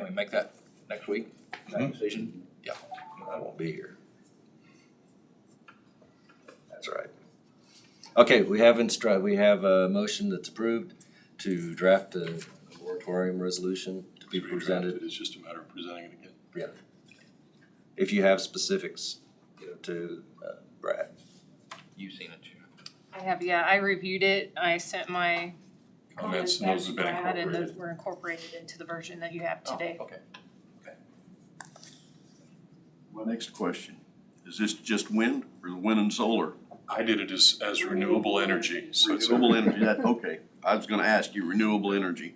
we make that next week, that decision? Yeah. I won't be here. That's right. Okay, we have a motion that's approved to draft a moratorium resolution to be presented. It's just a matter of presenting it again. Yeah. If you have specifics, to Brad. You've seen it, Chair. I have, yeah, I reviewed it, I sent my Comments comments and back those to have been Brad, and those incorporated. were incorporated into the version that you have today. Oh, okay. My next question, is this just wind or wind and solar? I did it as renewable energy, so it's Renewable energy, okay. I was gonna ask you renewable energy.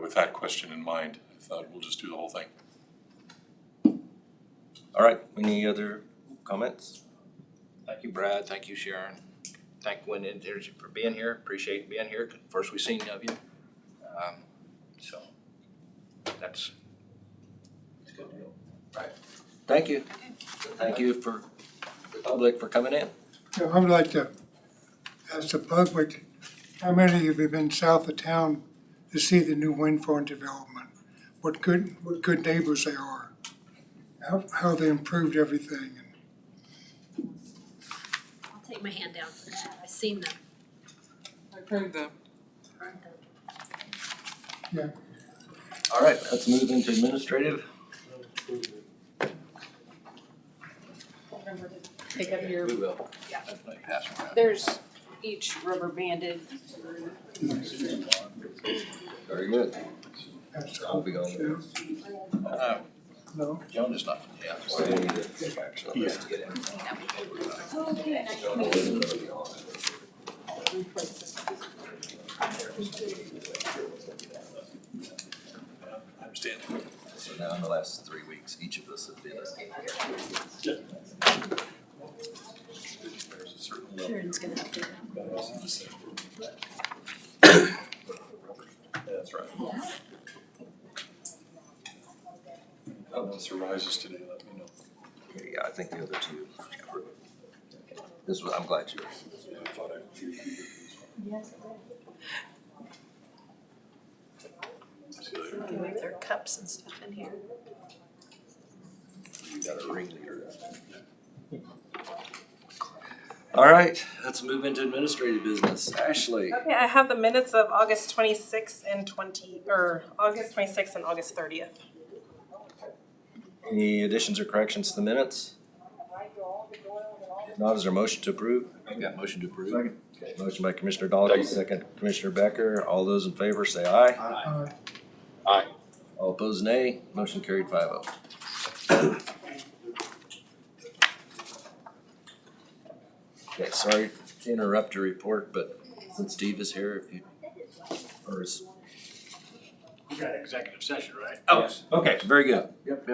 with that question in mind, I thought we'll just do the whole thing. All right, any other comments? Thank you, Brad. Thank you, Sharon. Thank Wind Energy for being here. Appreciate being here. First we seen of you. So that's a good deal. Right. Thank you. Thank you for the public for coming in. I would like to ask the public, how many of you have been south of town to see the new wind farm development? What good neighbors they are, how they improved everything. I'll take my hand down for that. I've seen them. I've heard them. All right, let's move into administrative. Remember to pick up your, We will. Yeah. Definitely pass them around. there's each rubber banded. Very good. That's I'll be going. No, Joan is not, yeah. I understand. So now in the last 3 weeks, each of us have been. There's a certain level. Sharon's gonna have to. That's right. If this arises today, let me know. Yeah, I think the other two. This was, I'm glad you. Yes. Leave their cups and stuff in here. You got a ringleader. All right, let's move into administrative business. Ashley. Okay, I have the minutes of August 26th and August 26th and August 30th. Any additions or corrections to the minutes? If not, is there a motion to approve? I got motion to approve. Okay, motion by Commissioner Dahlke, second Commissioner Becker. All those in favor say aye. Aye. All opposed, nay. Motion carried 5-0. Okay, sorry to interrupt your report, but since Steve is here, if you, or is. We got executive session, right? Oh, okay, very good. Yep.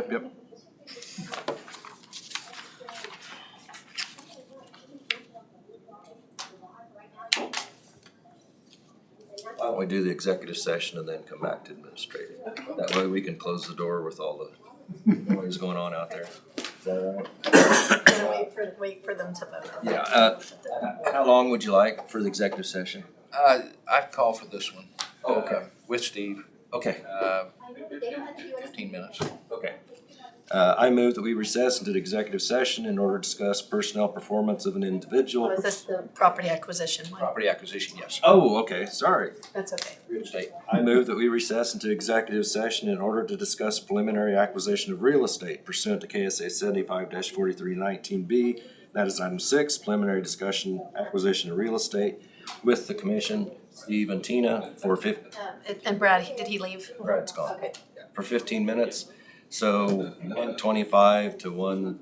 Why don't we do the executive session and then come back to administrative? That way we can close the door with all the noise going on out there. Is that all right? Gonna wait for them to vote. Yeah, how long would you like for the executive session? I'd call for this one. Oh, okay. With Steve, Okay, 15 minutes. okay. I move that we recess into the executive session in order to discuss personnel performance of an individual. Oh, is this the property acquisition one? Property acquisition, yes. Oh, okay, sorry. That's okay. Real estate. I move that we recess into executive session in order to discuss preliminary acquisition of real estate pursuant to KSA 75-4319B. That is item 6, preliminary discussion acquisition of real estate with the commission, Steve and Tina for And Brad, did he leave? Brad's gone. Okay. For 15 minutes. So 1:25 to 1.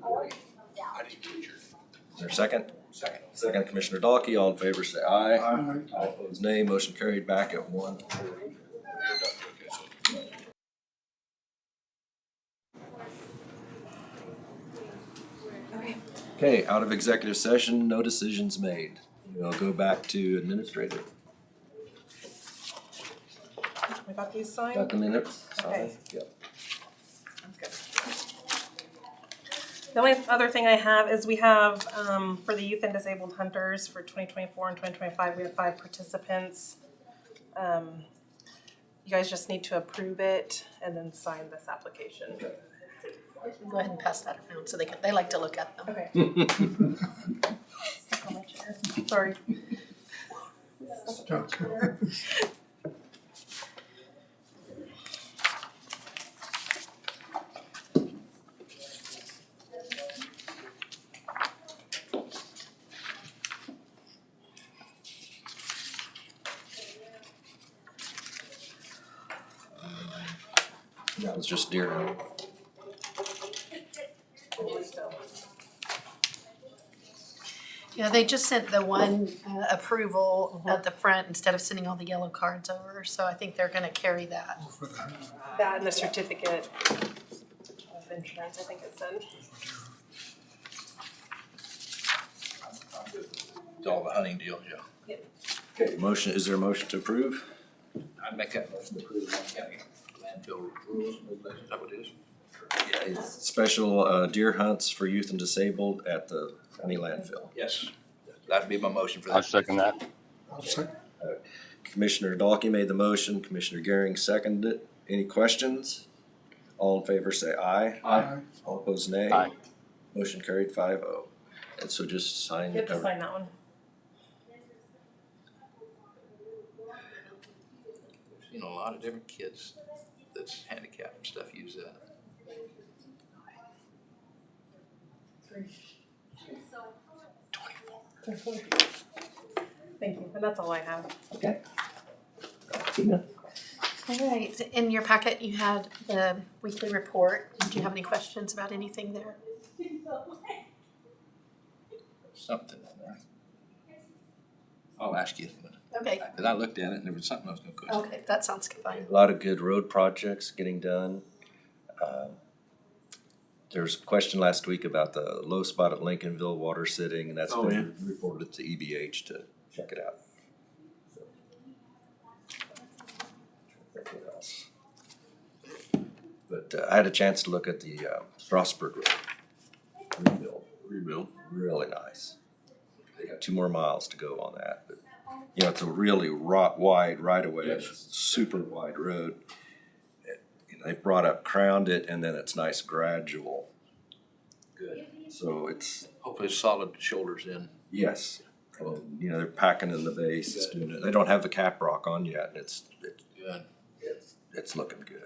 Is there a second? Second, Commissioner Dahlke. All in favor say aye. Aye. All opposed nay. Motion carried back at 1. Okay, out of executive session, no decisions made. We'll go back to administrative. We got these signed? Got the minutes? Okay. Yep. The only other thing I have is we have, for the Youth and Disabled Hunters for 2024 and 2025, we have 5 participants. You guys just need to approve it and then sign this application. Go ahead and pass that around so they like to look at them. Okay. Sorry. Stuck. That was just deer hunting. Yeah, they just sent the one approval at the front instead of sending all the yellow cards over, so I think they're gonna carry that. That and the certificate of insurance, I think it said. It's all the hunting deal, yeah. Okay, motion, is there a motion to approve? I'd make that motion to approve the county landfill rules, is that what it is? Yeah, it's special deer hunts for youth and disabled at the county landfill. Yes, that'd be my motion for that. I'll second that. I'll say, Commissioner Dahlke made the motion, Commissioner Gehring seconded it. Any questions? All in favor say aye. aye. All opposed nay. Aye. Motion carried 5-0. And so just sign. You have to sign that one. I've seen a lot of different kids that's handicapped and stuff use that. Thank you, and that's all I have. Okay. All right, in your packet, you had the weekly report. Did you have any questions about anything there? Something in there. I'll ask you, Okay, because I looked at it and there was something I was gonna question. okay, that sounds fine. A lot of good road projects getting done. There was a question last week about the low spot at Lincolnville water sitting, and that's been reported to EBH to check it out. But I had a chance to look at the Strasburg Road rebuild. Rebuild. Really nice. They got 2 more miles to go on that. But, you know, it's a really wide right of way, it's a super wide road. You know, they brought up, crowned it, and then it's nice gradual. Good. So it's, Hopefully it's solid shoulders in. yes, you know, they're packing in the base, it's doing it. They don't have the cap rock on yet, and Good. it's looking good.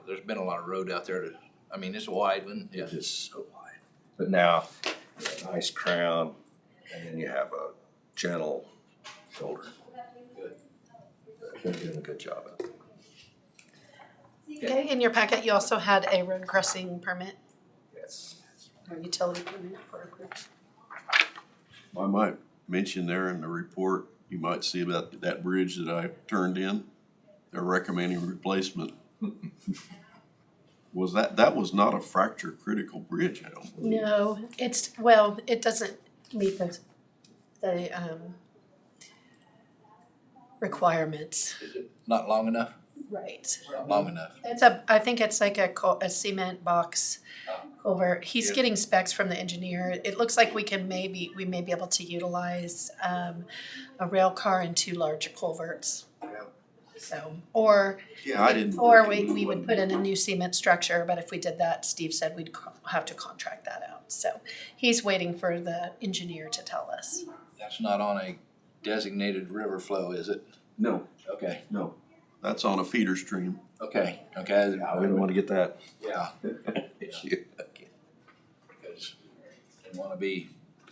There's been a lot of road out there I mean, it's a wide one, yeah. It's just so wide. But now, a nice crown, and then you have a gentle shoulder. Good. They're doing a good job of it. Okay, in your packet, you also had a road crossing permit, Yes. or utility permit for approval. I might mention there in the report, you might see about that bridge that I turned in. They're recommending replacement. That was not a fracture critical bridge, I don't believe. No, it doesn't meet the requirements. Is it not long enough? Right. Not long enough. I think it's like a cement box culvert. He's getting specs from the engineer. It looks like we may be able to utilize a rail car and 2 large culverts. So, or we would put in a new cement structure, but if we did that, Steve said we'd have to contract that out. So he's waiting for the engineer to tell us. That's not on a designated river flow, is it? No, Okay, no. That's on a feeder stream. okay. We don't want to get that Yeah. issue. Because didn't wanna be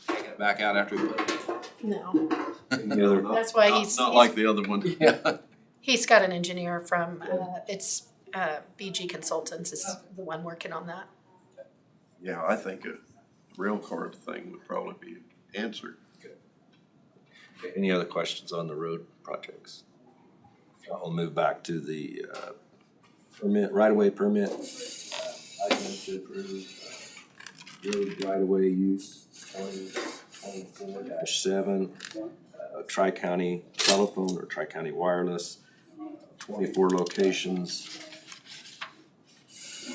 taking it back out after we put it No, Any other- that's why Not like the other one. in. Yeah. he's got an engineer from, it's BG Consultants is the one working on that. Yeah, I think a rail car thing would probably be answered. Okay, any other questions on the road projects? I'll move back to the permit, right-of-way permit. I move to approve road right-of-way use 2024-7, tri-county telephone or tri-county wireless, 24 locations.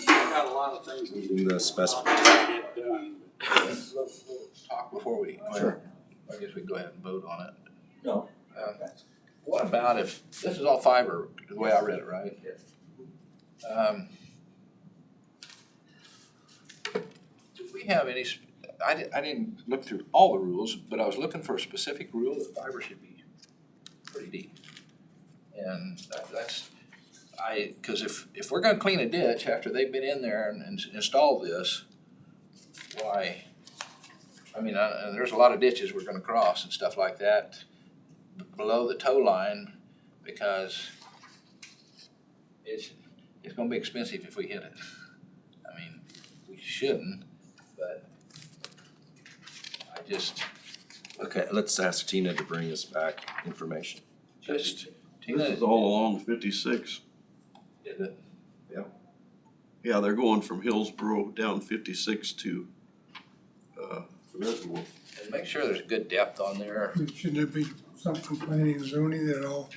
Got a lot of things Meeting the specifications. to get done. Let's talk before we. Sure. I guess we can go ahead and vote on it. No. What about if, this is all fiber, the way I read it, right? Yes. Do we have any, I didn't look through all the rules, but I was looking for a specific rule that fiber should be pretty deep. And cause if we're gonna clean a ditch after they've been in there and installed this, why? I mean, and there's a lot of ditches we're gonna cross and stuff like that below the tow line, because it's gonna be expensive if we hit it. I mean, we shouldn't, but I just, Okay, let's ask Tina to bring us back information. Tina, This is all along 56. did it? Yeah, they're going from Hillsborough down 56 to the reservoir. And make sure there's good depth on there. Shouldn't there be something from planning and zoning that all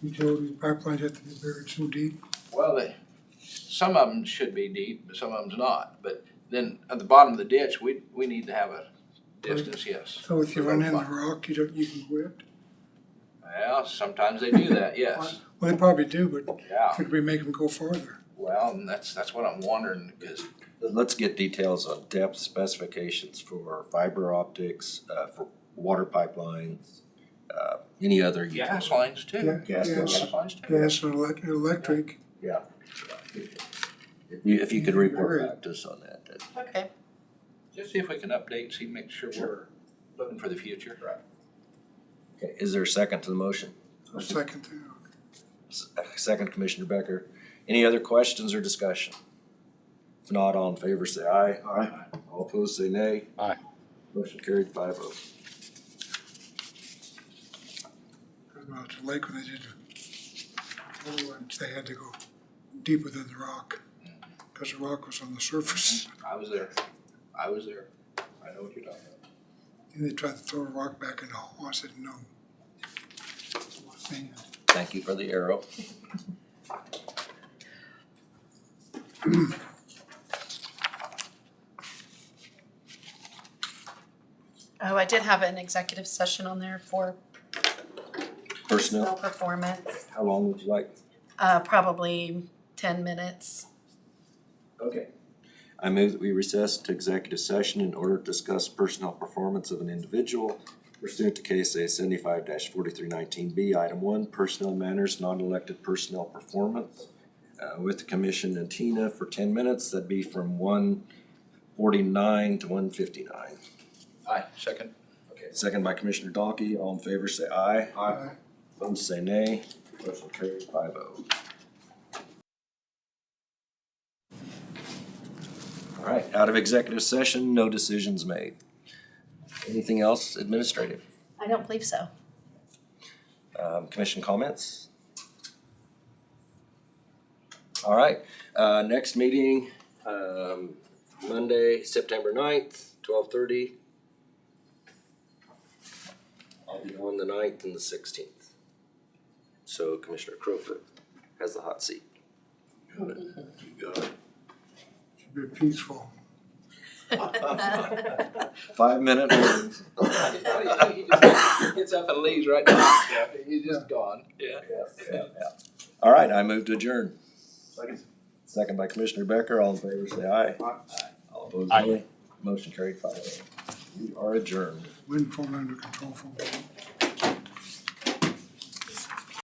utility pipelines have to be buried so deep? Well, some of them should be deep, but some of them's not. But then at the bottom of the ditch, we need to have a distance, yes. So if you run in the rock, you can quit? Well, sometimes they do that, yes. Well, they probably do, but Yeah, could we make them go farther? well, and that's what I'm wondering, because Let's get details on depth specifications for fiber optics, for water pipelines, any other. gas lines too. Yeah, Gas gas. Lines too. Gas and electric. Yeah. If you could report back to us on that, Okay. Just see if we can update, see, make sure we're looking for the future. Right. Okay, is there a second to the motion? A second thing. Second, Commissioner Becker. Any other questions or discussion? If not, all in favor say aye. Aye. All opposed say nay. Aye. Motion carried 5-0. Out to the lake when they did the other ones, they had to go deeper than the rock, because the rock was on the surface. I was there. I know what you're talking about. And they tried to throw a rock back in the hole. I said, no. Sand. Thank you for the arrow. Oh, I did have an executive session on there for Personnel, performance, how long would you like? probably 10 minutes. Okay. I move that we recess to executive session in order to discuss personnel performance of an individual pursuant to KSA 75-4319B, Item 1, Personnel Matters, Non-Elected Personnel Performance, with the commission and Tina for 10 minutes. That'd be from 1:49 to 1:59. Aye, second. Okay, second by Commissioner Dalkey. All in favor, say aye. Aye. Opposed, say nay. Motion carried 5-0. All right, out of executive session, no decisions made. Anything else administrative? I don't believe so. Commission comments? All right, next meeting, Monday, September 9th, 12:30. I'll be on the 9th and the 16th. So Commissioner Crowfoot has the hot seat. You got it. Should be peaceful. 5-minute warnings. He just gets up and leaves right now. He's just gone. Yeah. All right, I move to adjourn. Second by Commissioner Becker. All in favor, say aye. All opposed, nay. Motion carried 5-0. We are adjourned. Wind falling under control from.